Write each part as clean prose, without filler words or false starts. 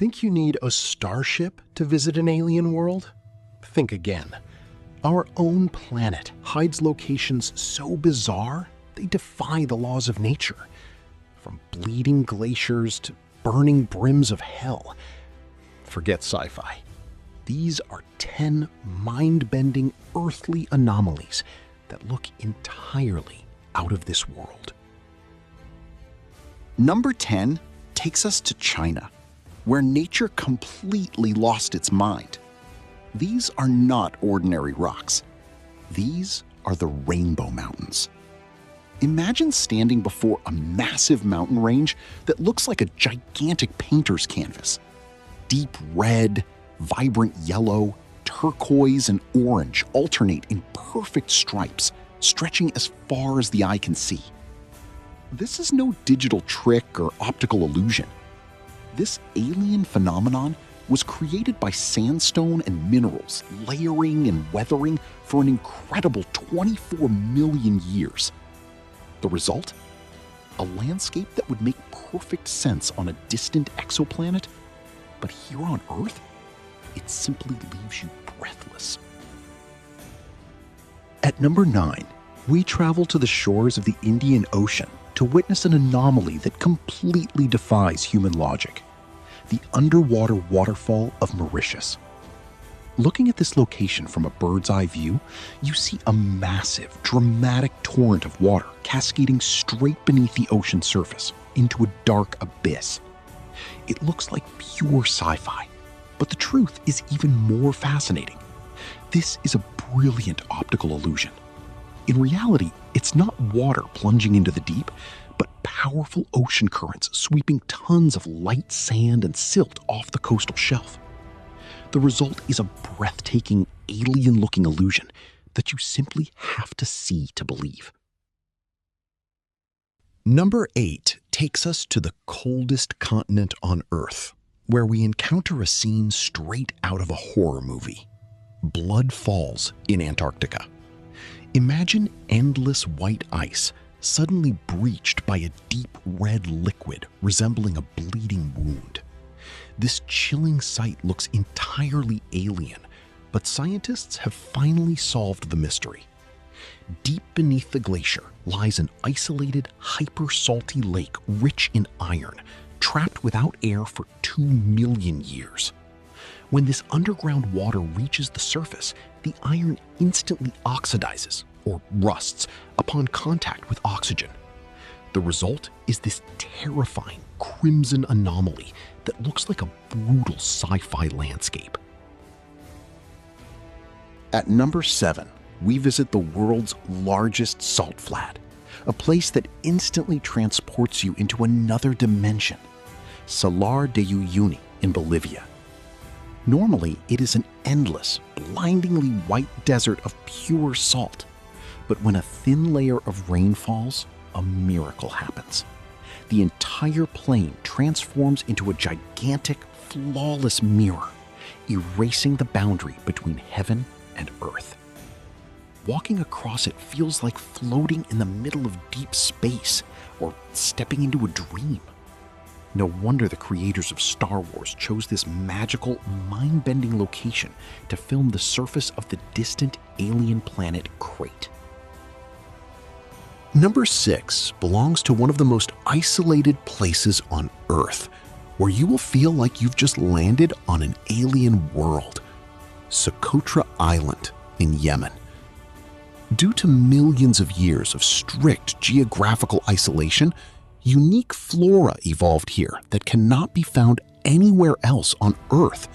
Think you need a starship to visit an alien world? Think again. Our own planet hides locations so bizarre they defy the laws of nature. From bleeding glaciers to burning brims of hell. Forget sci-fi. These are 10 mind-bending earthly anomalies that look entirely out of this world. Number 10 takes us to China, where nature completely lost its mind. These are not ordinary rocks. These are the Rainbow Mountains. Imagine standing before a massive mountain range that looks like a gigantic painter's canvas. Deep red, vibrant yellow, turquoise, and orange alternate in perfect stripes, stretching as far as the eye can see. This is no digital trick or optical illusion. This alien phenomenon was created by sandstone and minerals layering and weathering for an incredible 24 million years. The result? A landscape that would make perfect sense on a distant exoplanet, but here on Earth, it simply leaves you breathless. At number 9, we travel to the shores of the Indian Ocean to witness an anomaly that completely defies human logic: the underwater waterfall of Mauritius. Looking at this location from a bird's eye view, you see a massive, dramatic torrent of water cascading straight beneath the ocean surface into a dark abyss. It looks like pure sci-fi, but the truth is even more fascinating. This is a brilliant optical illusion. In reality, it's not water plunging into the deep, but powerful ocean currents sweeping tons of light sand and silt off the coastal shelf. The result is a breathtaking, alien-looking illusion that you simply have to see to believe. Number 8 takes us to the coldest continent on Earth, where we encounter a scene straight out of a horror movie: Blood Falls in Antarctica. Imagine endless white ice suddenly breached by a deep red liquid resembling a bleeding wound. This chilling sight looks entirely alien, but scientists have finally solved the mystery. Deep beneath the glacier lies an isolated, hyper-salty lake rich in iron, trapped without air for 2 million years. When this underground water reaches the surface, the iron instantly oxidizes, or rusts, upon contact with oxygen. The result is this terrifying crimson anomaly that looks like a brutal sci-fi landscape. At number 7, we visit the world's largest salt flat, a place that instantly transports you into another dimension: Salar de Uyuni in Bolivia. Normally, it is an endless, blindingly white desert of pure salt. But when a thin layer of rain falls, a miracle happens. The entire plain transforms into a gigantic, flawless mirror, erasing the boundary between heaven and earth. Walking across it feels like floating in the middle of deep space or stepping into a dream. No wonder the creators of Star Wars chose this magical, mind-bending location to film the surface of the distant alien planet Crate. Number 6 belongs to one of the most isolated places on Earth, where you will feel like you've just landed on an alien world: Socotra Island in Yemen. Due to millions of years of strict geographical isolation, unique flora evolved here that cannot be found anywhere else on Earth.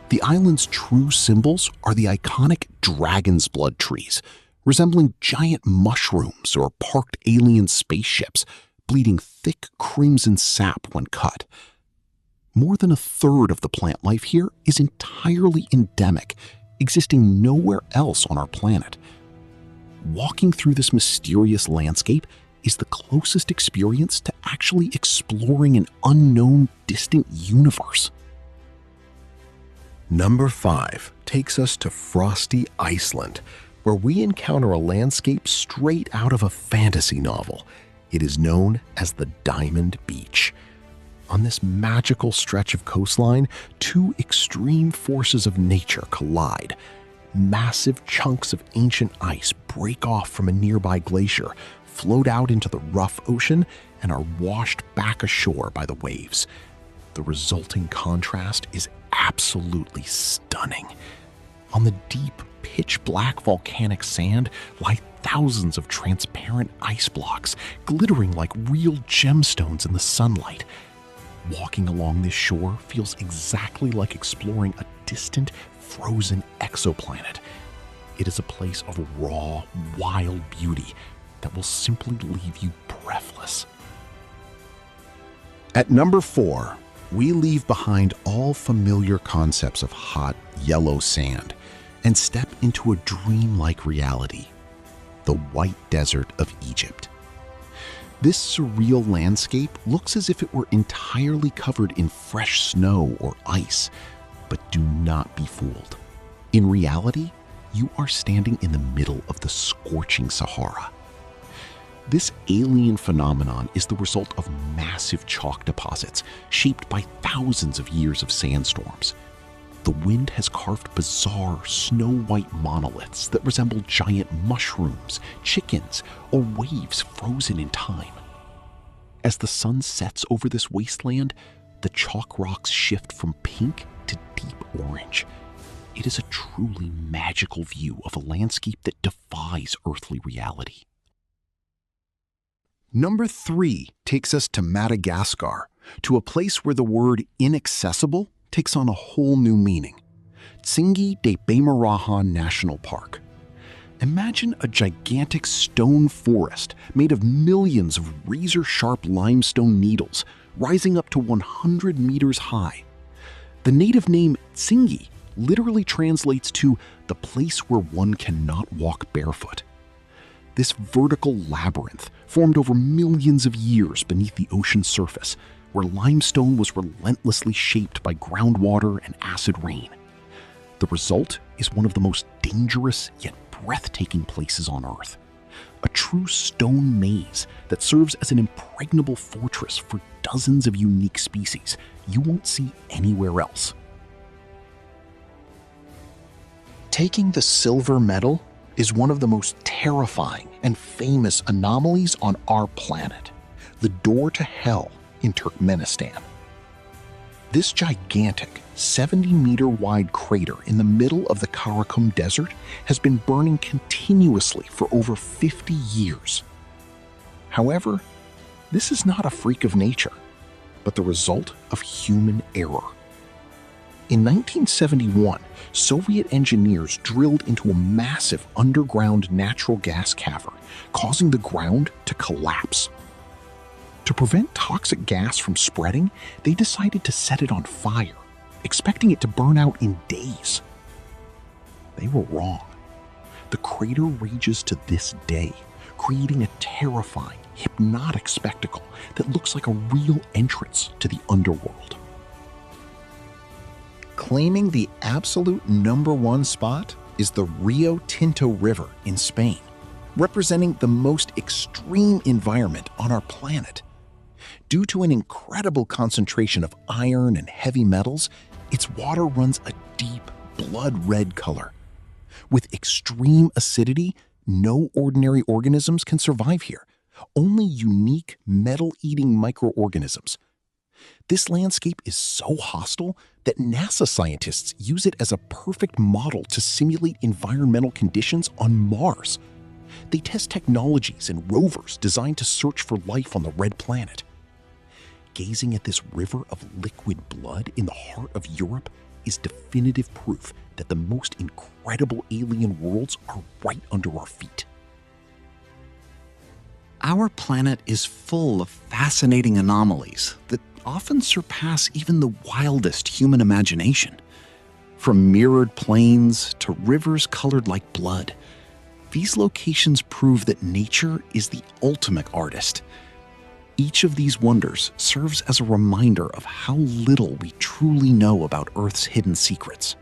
The island's true symbols are the iconic dragon's blood trees, resembling giant mushrooms or parked alien spaceships, bleeding thick crimson sap when cut. More than a third of the plant life here is entirely endemic, existing nowhere else on our planet. Walking through this mysterious landscape is the closest experience to actually exploring an unknown, distant universe. Number 5 takes us to frosty Iceland, where we encounter a landscape straight out of a fantasy novel. It is known as the Diamond Beach. On this magical stretch of coastline, two extreme forces of nature collide. Massive chunks of ancient ice break off from a nearby glacier, float out into the rough ocean, and are washed back ashore by the waves. The resulting contrast is absolutely stunning. On the deep, pitch-black volcanic sand lie thousands of transparent ice blocks, glittering like real gemstones in the sunlight. Walking along this shore feels exactly like exploring a distant, frozen exoplanet. It is a place of raw, wild beauty that will simply leave you breathless. At number 4, we leave behind all familiar concepts of hot, yellow sand and step into a dreamlike reality, the white desert of Egypt. This surreal landscape looks as if it were entirely covered in fresh snow or ice, but do not be fooled. In reality, you are standing in the middle of the scorching Sahara. This alien phenomenon is the result of massive chalk deposits shaped by thousands of years of sandstorms. The wind has carved bizarre snow-white monoliths that resemble giant mushrooms, chickens, or waves frozen in time. As the sun sets over this wasteland, the chalk rocks shift from pink to deep orange. It is a truly magical view of a landscape that defies earthly reality. Number 3 takes us to Madagascar, to a place where the word inaccessible takes on a whole new meaning. Tsingy de Bemarahan National Park. Imagine a gigantic stone forest made of millions of razor-sharp limestone needles rising up to 100 meters high. The native name Tsingy literally translates to the place where one cannot walk barefoot. This vertical labyrinth formed over millions of years beneath the ocean's surface, where limestone was relentlessly shaped by groundwater and acid rain. The result is one of the most dangerous yet breathtaking places on Earth. A true stone maze that serves as an impregnable fortress for dozens of unique species you won't see anywhere else. Taking the silver medal is one of the most terrifying and famous anomalies on our planet, the door to hell in Turkmenistan. This gigantic 70-meter-wide crater in the middle of the Karakum Desert has been burning continuously for over 50 years. However, this is not a freak of nature, but the result of human error. In 1971, Soviet engineers drilled into a massive underground natural gas cavern, causing the ground to collapse. To prevent toxic gas from spreading, they decided to set it on fire, expecting it to burn out in days. They were wrong. The crater rages to this day, creating a terrifying, hypnotic spectacle that looks like a real entrance to the underworld. Claiming the absolute #1 spot is the Rio Tinto River in Spain, representing the most extreme environment on our planet. Due to an incredible concentration of iron and heavy metals, its water runs a deep, blood-red color. With extreme acidity, no ordinary organisms can survive here, only unique metal-eating microorganisms. This landscape is so hostile that NASA scientists use it as a perfect model to simulate environmental conditions on Mars. They test technologies and rovers designed to search for life on the red planet. Gazing at this river of liquid blood in the heart of Europe is definitive proof that the most incredible alien worlds are right under our feet. Our planet is full of fascinating anomalies that often surpass even the wildest human imagination. From mirrored plains to rivers colored like blood, these locations prove that nature is the ultimate artist. Each of these wonders serves as a reminder of how little we truly know about Earth's hidden secrets.